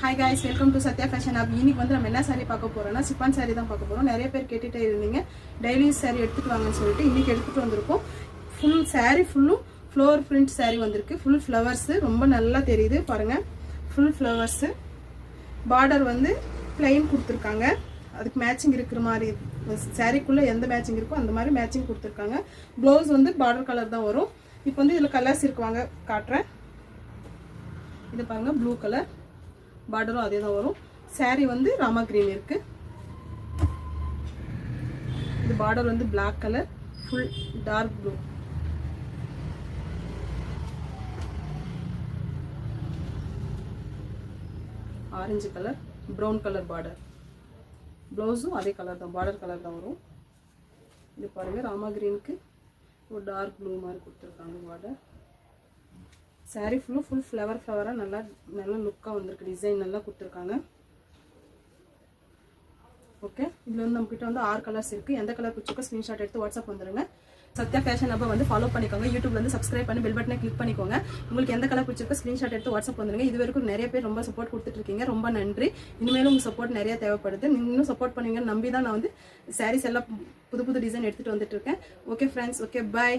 Hi guys, welcome to Satya Fashion Hub. இன்னைக்கு வந்து நம்ம என்ன saree பார்க்க போறோம்னா சிப்பான் saree தான் பார்க்க போறோம். நிறைய பேர் கேட்டுட்டே இருந்தீங்க டெய்லி saree எடுத்துட்டு வாங்கன்னு சொல்லிட்டு இன்னைக்கு எடுத்துட்டு வந்திருக்கோம். full saree ஃபுல்லும் flower print saree வந்திருக்கு. full flowers ரொம்ப நல்லா தெரியுது பாருங்க. full flowers. border வந்து plain கொடுத்திருக்காங்க. அதுக்கு மேட்சிங் இருக்கிற மாதிரி saree குள்ள எந்த மேட்சிங் இருக்கோ அந்த மாதிரி மேட்சிங் கொடுத்திருக்காங்க. ப்ளவுஸ் வந்து border கலர் தான் வரும். இப்போ வந்து இதுல கலர்ஸ் இருக்கு வாங்க காட்றேன். இது பாருங்க ப்ளூ கலர் பார்டரும் அதே தான் வரும். saree வந்து ராமா கிரீன் இருக்கு. இது பார்டர் வந்து black colour full dark blue. Orange colour brown colour border. ப்ளவுஸும் அதே கலர் தான் பார்டர் கலர் தான் வரும். இது பாருங்க ராமா கிரீனுக்கு ஒரு டார்க் ப்ளூ மாதிரி கொடுத்துருக்காங்க பார்டர். saree full flower நல்லா லுக்கா வந்திருக்கு. டிசைன் நல்லா கொடுத்திருக்காங்க. ஓகே இதுல வந்து நம்ம கிட்ட வந்து 6 கலர்ஸ் இருக்கு. எந்த கலர் பிடிச்சிருக்கோ ஸ்கிரீன்ஷாட் எடுத்து வாட்ஸ்அப் வந்துருங்க. சத்யா ஃபேஷன் ஹப்பை வந்து ஃபாலோ பண்ணிக்கோங்க. யூடியூப்ல வந்து சப்ஸ்கிரைப் பண்ணி பெல் பட்டனை கிளிக் பண்ணிக்கோங்க. உங்களுக்கு எந்த கலர் பிடிச்சிருக்கோ ஸ்கிரீன்ஷாட் எடுத்து வாட்ஸ்அப் வந்துருங்க. இது வரைக்கும் நிறைய பேர் ரொம்ப சப்போர்ட் கொடுத்துட்டு இருக்கீங்க. ரொம்ப நன்றி. இனிமேலும் உங்க சப்போர்ட் நிறைய தேவைப்படுது. நீங்க இன்னும் சப்போர்ட் பண்ணுவீங்கன்னு நம்பி தான் நான் வந்து sarees எல்லாம் புது டிசைன் எடுத்துட்டு வந்துட்டு இருக்கேன். Okay friends, okay bye.